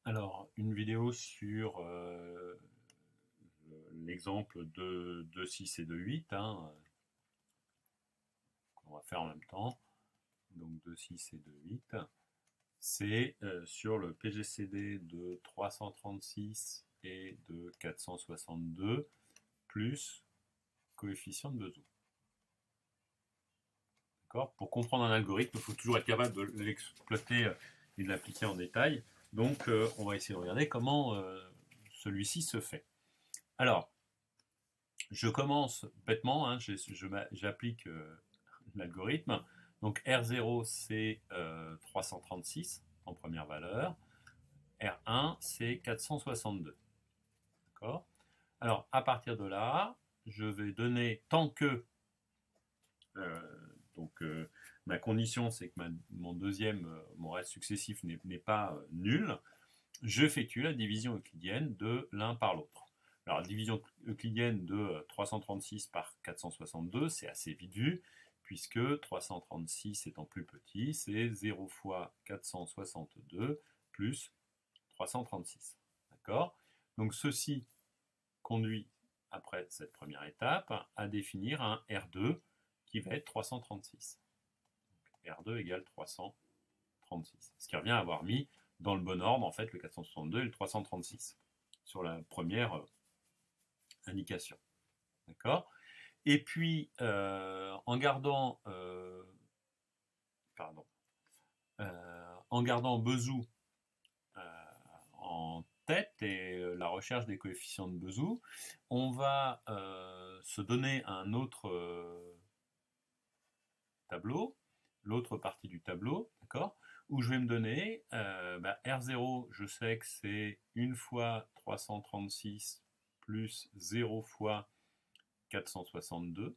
Alors, une vidéo sur l'exemple de 6 et de 8, hein, qu'on va faire en même temps. Donc de 6 et de 8. C'est sur le PGCD de 336 et de 462 plus coefficient de Bezout. Pour comprendre un algorithme, il faut toujours être capable de l'exploiter et de l'appliquer en détail. Donc, on va essayer de regarder comment celui-ci se fait. Alors, je commence bêtement, hein, j'applique l'algorithme. Donc, R0, c'est 336 en première valeur. R1, c'est 462. D'accord ? Alors, à partir de là, je vais donner tant que ma condition, c'est que mon reste successif n'est pas nul. J'effectue la division euclidienne de l'un par l'autre. Alors, la division euclidienne de 336 par 462, c'est assez vite vu, puisque 336 étant plus petit, c'est 0 fois 462 plus 336. D'accord ? Donc, ceci conduit, après cette première étape, à définir un R2 qui va être 336. Donc, R2 égale 336. Ce qui revient à avoir mis dans le bon ordre, en fait, le 462 et le 336 sur la première indication. D'accord ? Et puis, en gardant Bezout en tête et la recherche des coefficients de Bezout, on va se donner un autre tableau, l'autre partie du tableau, d'accord, où je vais me donner R0, je sais que c'est 1 fois 336 plus 0 fois 462.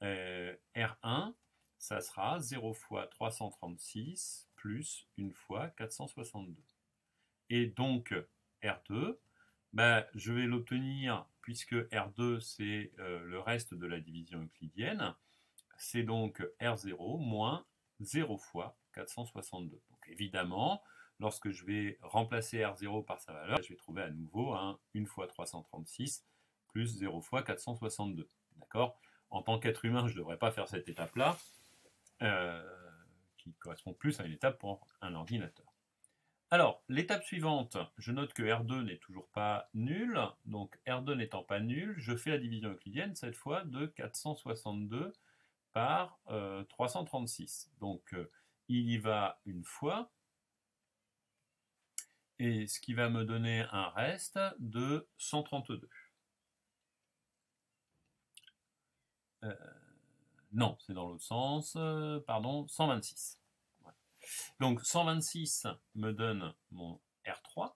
R1, ça sera 0 fois 336 plus 1 fois 462. Et donc R2, je vais l'obtenir, puisque R2 c'est le reste de la division euclidienne, c'est donc R0 moins 0 fois 462. Donc évidemment, lorsque je vais remplacer R0 par sa valeur, je vais trouver à nouveau 1 fois 336 plus 0 fois 462. D'accord ? En tant qu'être humain, je ne devrais pas faire cette étape-là, qui correspond plus à une étape pour un ordinateur. Alors, l'étape suivante, je note que R2 n'est toujours pas nul. Donc R2 n'étant pas nul, je fais la division euclidienne, cette fois, de 462 par 336. Donc, il y va une fois, et ce qui va me donner un reste de 132. Non, c'est dans l'autre sens, pardon, 126. Voilà. Donc, 126 me donne mon R3.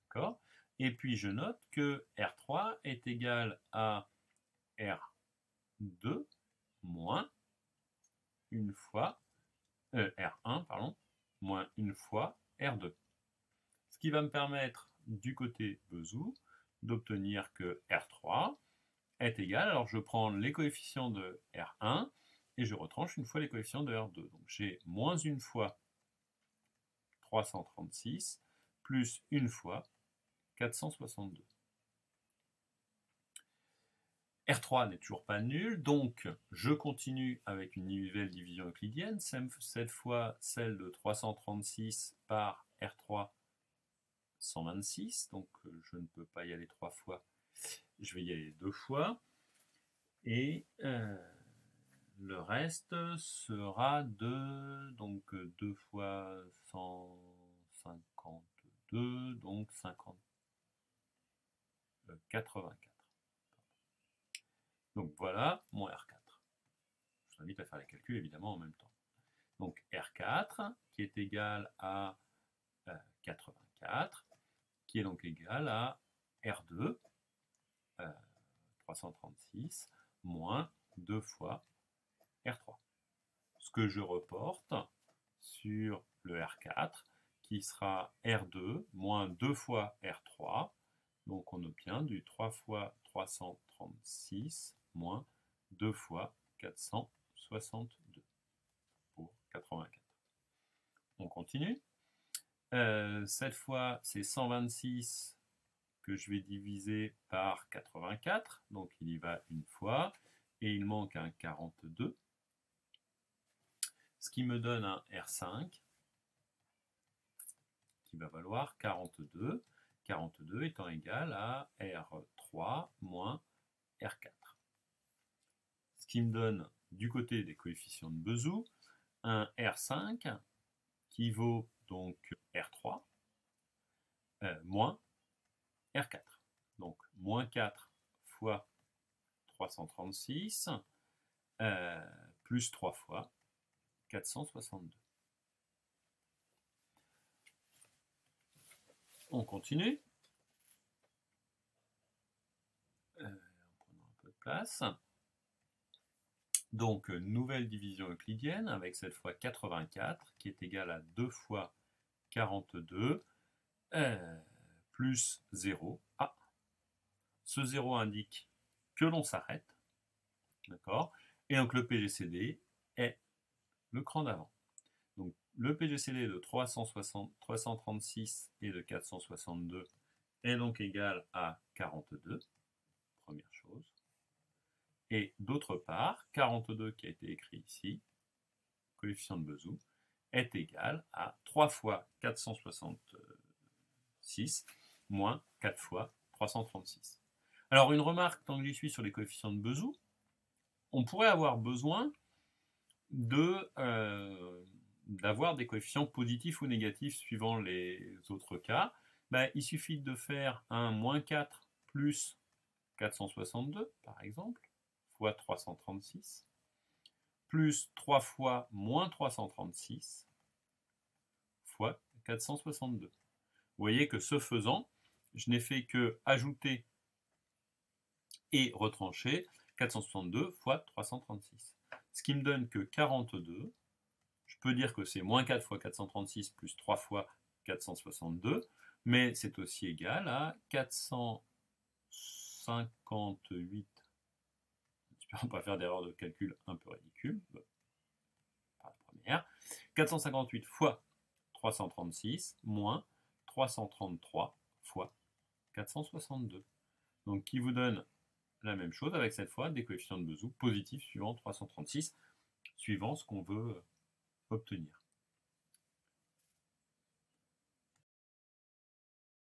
D'accord ? Et puis, je note que R3 est égal à R2 moins une fois R1, pardon, moins une fois R2. Ce qui va me permettre, du côté Bezout, d'obtenir que R3 est égal, alors je prends les coefficients de R1 et je retranche une fois les coefficients de R2. Donc j'ai moins une fois 336 plus une fois 462. R3 n'est toujours pas nul, donc je continue avec une nouvelle division euclidienne, cette fois celle de 336 par R3 126, donc je ne peux pas y aller 3 fois, je vais y aller 2 fois, et le reste sera donc 2 fois 152, donc 84. Donc voilà mon R4. Je vous invite à faire les calculs évidemment en même temps. Donc R4 qui est égal à 84, qui est donc égal à R2, 336, moins 2 fois R3. Ce que je reporte sur le R4, qui sera R2 moins 2 fois R3. Donc on obtient du 3 fois 336 moins 2 fois 462 pour 84. Donc continue. Cette fois, c'est 126 que je vais diviser par 84. Donc, il y va une fois. Et il manque un 42. Ce qui me donne un R5 qui va valoir 42. 42 étant égal à R3 moins R4. Ce qui me donne, du côté des coefficients de Bezout, un R5 qui vaut donc R3 moins R4. Donc, moins 4 fois 336 plus 3 fois 462. On continue. En prenant un peu de place. Donc, nouvelle division euclidienne avec cette fois 84 qui est égal à 2 fois 42 plus 0. Ah, ce 0 indique que l'on s'arrête. D'accord. Et donc le PGCD est le cran d'avant. Donc le PGCD de 336 et de 462 est donc égal à 42, première chose. Et d'autre part, 42 qui a été écrit ici, coefficient de Bezout, est égal à 3 fois 466 moins 4 fois 336. Alors une remarque, tant que j'y suis sur les coefficients de Bezout, on pourrait avoir besoin d'avoir des coefficients positifs ou négatifs suivant les autres cas. Il suffit de faire un moins 4 plus 462, par exemple, fois 336, plus 3 fois moins 336, fois 462. Vous voyez que ce faisant, je n'ai fait que ajouter et retrancher 462 fois 336. Ce qui me donne que 42, je peux dire que c'est moins 4 fois 436 plus 3 fois 462, mais c'est aussi égal à 458, j'espère ne pas faire d'erreur de calcul un peu ridicule, pas la première, 458 fois 336 moins 333 fois 462. Donc qui vous donne la même chose avec cette fois des coefficients de Bezout positifs suivant 336, suivant ce qu'on veut obtenir.